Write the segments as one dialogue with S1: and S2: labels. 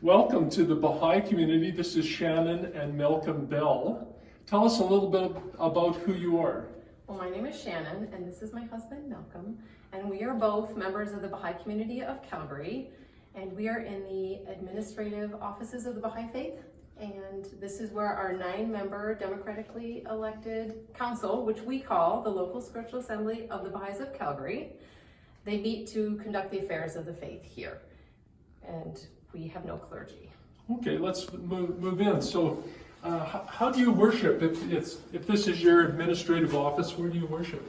S1: Welcome to the Baha'i community. This is Shannon and Malcolm Bell. Tell us a little bit about who you are.
S2: Well, my name is Shannon, and this is my husband, Malcolm, and we are both members of the Baha'i community of Calgary, and we are in the administrative offices of the Baha'i faith, and this is where our 9-member democratically elected council, which we call the Local Spiritual Assembly of the Baha'is of Calgary, they meet to conduct the affairs of the faith here, and we have no clergy.
S1: Okay, let's move in. So, how do you worship? If this is your administrative office, where do you worship?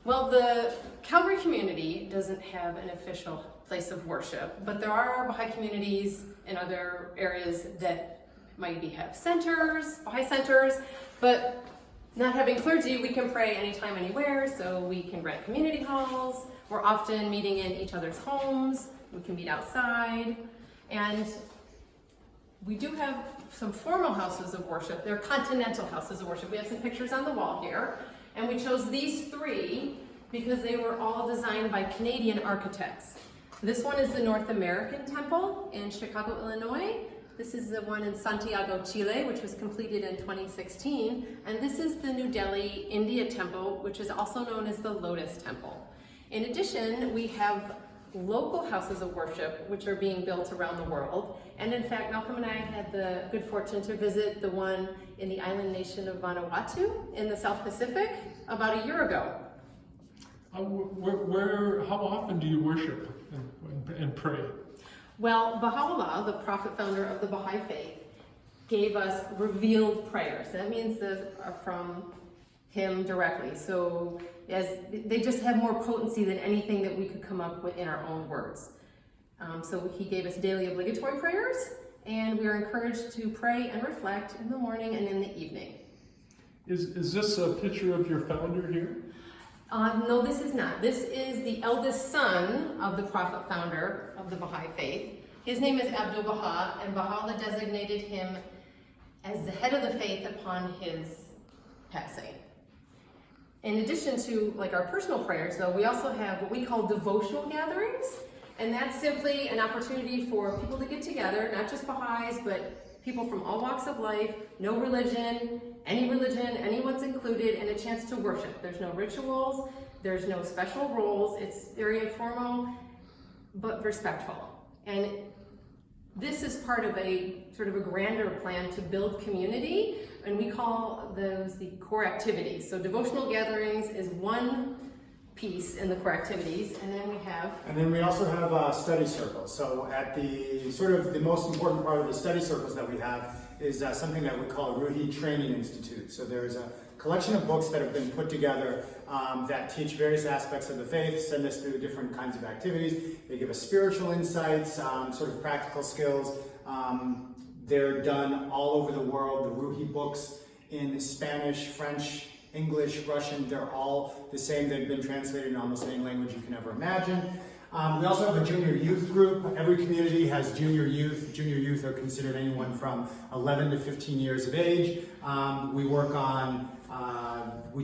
S2: Well, the Calgary community doesn't have an official place of worship, but there are Baha'i communities in other areas that maybe have centers, Baha'i centers, but not having clergy, we can pray anytime, anywhere, so we can rent community halls. We're often meeting in each other's homes. We can meet outside, and we do have some formal houses of worship. They're continental houses of worship. We have some pictures on the wall here, and we chose these 3 because they were all designed by Canadian architects. This one is the North American Temple in Chicago, Illinois. This is the one in Santiago, Chile, which was completed in 2016. And this is the New Delhi, India Temple, which is also known as the Lotus Temple. In addition, we have local houses of worship, which are being built around the world. And in fact, Malcolm and I had the good fortune to visit the one in the island nation of Vanuatu in the South Pacific about a year ago.
S1: How often do you worship and pray?
S2: Well, Baha'u'llah, the prophet founder of the Baha'i faith, gave us revealed prayers. That means those are from him directly. So as they just have more potency than anything that we could come up with in our own words. So he gave us daily obligatory prayers, and we are encouraged to pray and reflect in the morning and in the evening.
S1: Is this a picture of your founder here?
S2: No, this is not. This is the eldest son of the prophet founder of the Baha'i faith. His name is Abdul Baha, and Baha'u'llah designated him as the head of the faith upon his passing. In addition to our personal prayers, though, we also have what we call devotional gatherings, and that's simply an opportunity for people to get together, not just Baha'is, but people from all walks of life, no religion, anyone's included, and a chance to worship. There's no rituals, there's no special roles, it's very informal, but respectful. And this is part of a sort of a grander plan to build community, and we call those the core activities. So devotional gatherings is one piece in the core activities, and then we also have study circles. So at the most important part of the study circles that we have is something that we call a Ruhi Training Institute. So there's a collection of books that have been put together that teach various aspects of the faith, send us through different kinds of activities. They give us spiritual insights, sort of practical skills. They're done all over the world. The Ruhi books in Spanish, French, English, Russian, they're all the same. They've been translated in almost any language you can ever imagine. We also have a junior youth group. Every community has junior youth. Junior youth are considered anyone from 11 to 15 years of age. We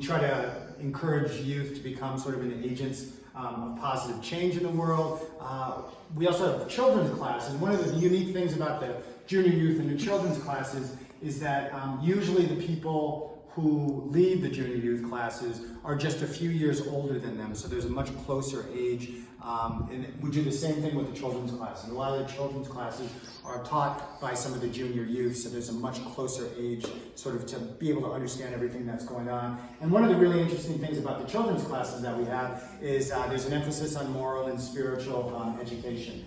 S2: try to encourage youth to become sort of an agents of positive change in the world. We also have children's classes. One of the unique things about the junior youth and the children's classes is that usually the people who lead the junior youth classes are just a few years older than them, so there's a much closer age. And we do the same thing with the children's classes. A lot of the children's classes are taught by some of the junior youth, so there's a much closer age sort of to be able to understand everything that's going on. And one of the really interesting things about the children's classes that we have is there's an emphasis on moral and spiritual education.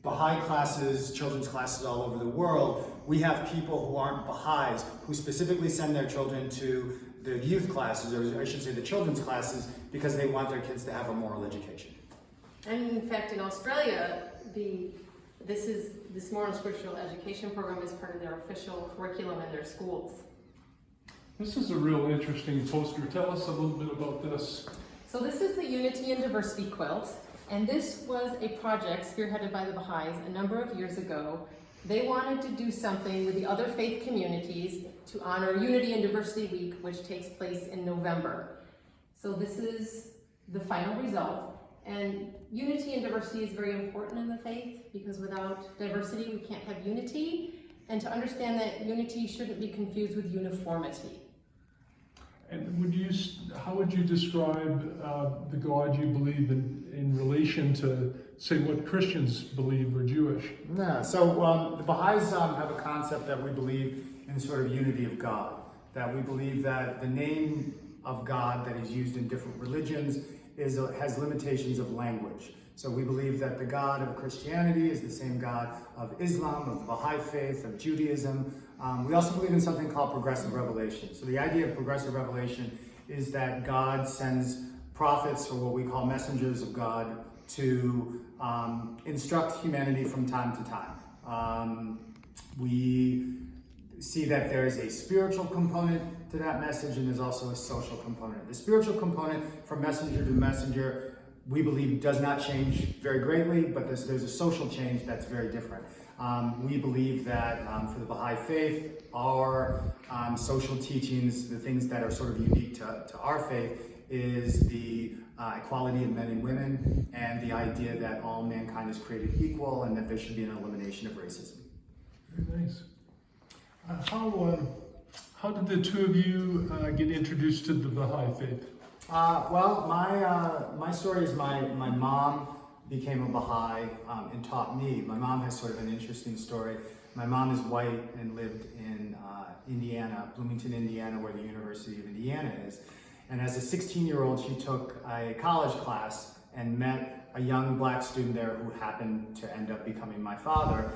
S2: Baha'i classes, children's classes all over the world, we have people who aren't Baha'is who specifically send their children to the youth classes, or I should say the children's classes, because they want their kids to have a moral education. And in fact, in Australia, this moral and spiritual education program is part of their official curriculum in their schools.
S1: This is a real interesting poster. Tell us a little bit about this.
S2: So this is the Unity and Diversity Quilt, and this was a project spearheaded by the Baha'is a number of years ago. They wanted to do something with the other faith communities to honor Unity and Diversity Week, which takes place in November. So this is the final result. And unity and diversity is very important in the faith, because without diversity we can't have unity, and to understand that unity shouldn't be confused with uniformity.
S1: And how would you describe the God you believe in relation to, say, what Christians believe or Jewish?
S3: Yeah, so the Baha'is have a concept that we believe in sort of unity of God, that we believe that the name of God that is used in different religions has limitations of language. So we believe that the God of Christianity is the same God of Islam, of the Baha'i faith, of Judaism. We also believe in something called progressive revelation. So the idea of progressive revelation is that God sends prophets, or what we call messengers of God, to instruct humanity from time to time. We see that there is a spiritual component to that message, and there's also a social component. The spiritual component, from messenger to messenger, we believe does not change very greatly, but there's a social change that's very different. We believe that for the Baha'i faith, our social teachings, the things that are sort of unique to our faith, is the equality of men and women, and the idea that all mankind is created equal, and that there should be an elimination of racism.
S1: Very nice. How did the two of you get introduced to the Baha'i faith?
S3: Well, my story is my mom became a Baha'i and taught me. My mom has sort of an interesting story. My mom is white and lived in Indiana, Bloomington, Indiana, where the University of Indiana is. And as a 16-year-old, she took a college class and met a young black student there who happened to end up becoming my father.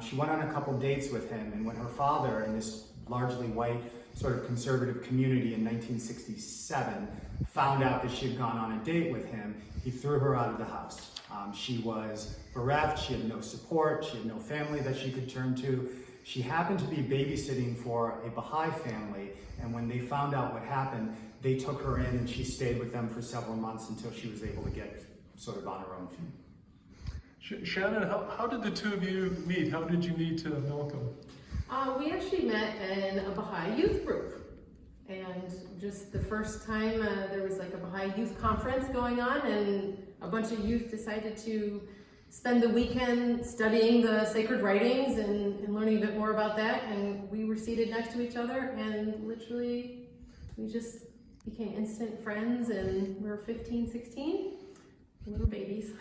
S3: She went on a couple dates with him, and when her father, in this largely white sort of conservative community in 1967, found out that she had gone on a date with him, he threw her out of the house. She was bereft, she had no support, she had no family that she could turn to. She happened to be babysitting for a Baha'i family, and when they found out what happened, they took her in and she stayed with them for several months until she was able to get sort of on her own feet.
S1: Shannon, how did the two of you meet? How did you meet Malcolm?
S2: We actually met in a Baha'i youth group. And just the first time there was like a Baha'i youth conference going on, and a bunch of youth decided to spend the weekend studying the sacred writings and learning a bit more about that. And we were seated next to each other, and literally we just became instant friends, and we were 15, 16, little babies.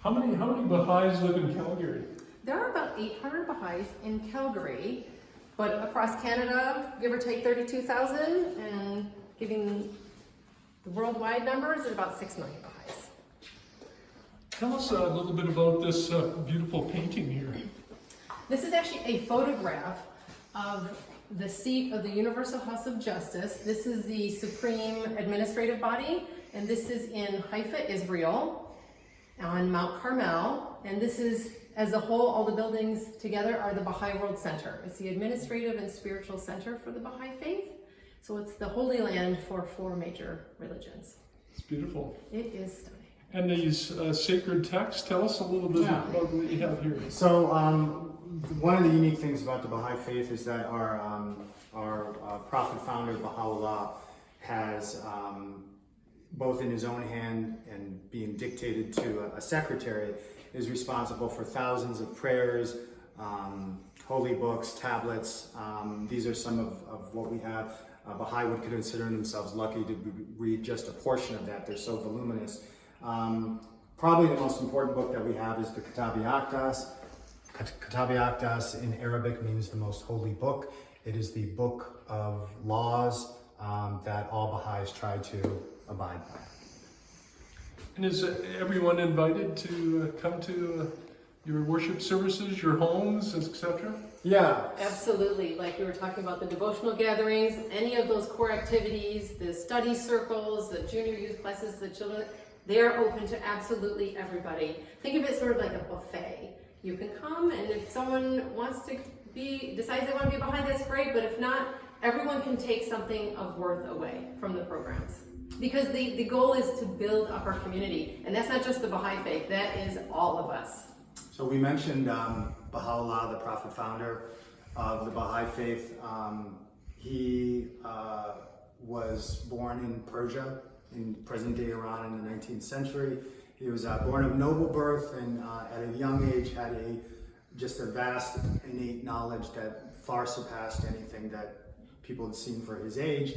S1: How many Baha'is live in Calgary?
S2: There are about 800 Baha'is in Calgary, but across Canada, give or take 32,000, and giving the worldwide numbers at about 6 million Baha'is.
S1: Tell us a little bit about this beautiful painting here.
S2: This is actually a photograph of the seat of the Universal House of Justice. This is the supreme administrative body, and this is in Haifa, Israel, on Mount Carmel. And this is, as a whole, all the buildings together are the Baha'i World Center. It's the administrative and spiritual center for the Baha'i faith. So it's the holy land for 4 major religions.
S1: It's beautiful.
S2: It is stunning.
S1: And these sacred texts, tell us a little bit about what you have here.
S3: So one of the unique things about the Baha'i faith is that our prophet founder, Baha'u'llah, has both in his own hand and being dictated to a secretary, is responsible for thousands of prayers, holy books, tablets. These are some of what we have. Baha'i would consider themselves lucky to read just a portion of that. They're so voluminous. Probably the most important book that we have is the Kitab-i Aqdas. Kitab-i Aqdas in Arabic means the most holy book. It is the book of laws that all Baha'is try to abide by.
S1: And is everyone invited to come to your worship services, your homes, etc.?
S3: Yeah.
S2: Absolutely. Like we were talking about the devotional gatherings, any of those core activities, the study circles, the junior youth classes, the children, they're open to absolutely everybody. Think of it sort of like a buffet. You can come, and if someone wants to decides they want to be behind, that's great, but if not, everyone can take something of worth away from the programs. Because the goal is to build up our community, and that's not just the Baha'i faith, that is all of us.
S3: So we mentioned Baha'u'llah, the prophet founder of the Baha'i faith. He was born in Persia, in present-day Iran in the 19th century. He was born of noble birth and at a young age had just a vast innate knowledge that far surpassed anything that people had seen for his age.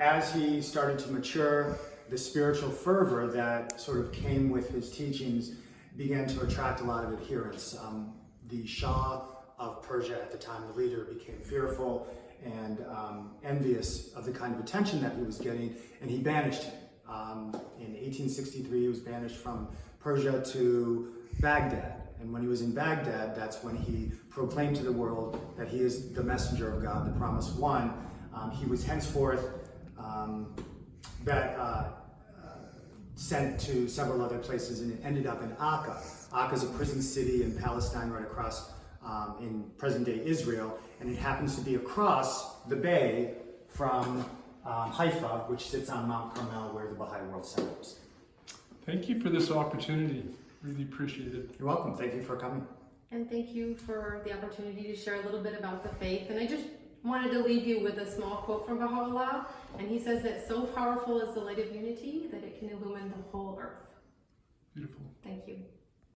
S3: As he started to mature, the spiritual fervor that sort of came with his teachings began to attract a lot of adherents. The Shah of Persia at the time, the leader, became fearful and envious of the kind of attention that he was getting, and he banished him. In 1863, he was banished from Persia to Baghdad. And when he was in Baghdad, that's when he proclaimed to the world that he is the messenger of God, the promised one. He was henceforth sent to several other places, and it ended up in Akka. Akka is a prison city in Palestine right across in present-day Israel, and it happens to be across the bay from Haifa, which sits on Mount Carmel, where the Baha'i World Center is.
S1: Thank you for this opportunity. Really appreciate it.
S3: You're welcome. Thank you for coming.
S2: And thank you for the opportunity to share a little bit about the faith. And I just wanted to leave you with a small quote from Baha'u'llah. And he says that so powerful is the light of unity that it can illumine the whole earth.
S1: Beautiful.
S2: Thank you.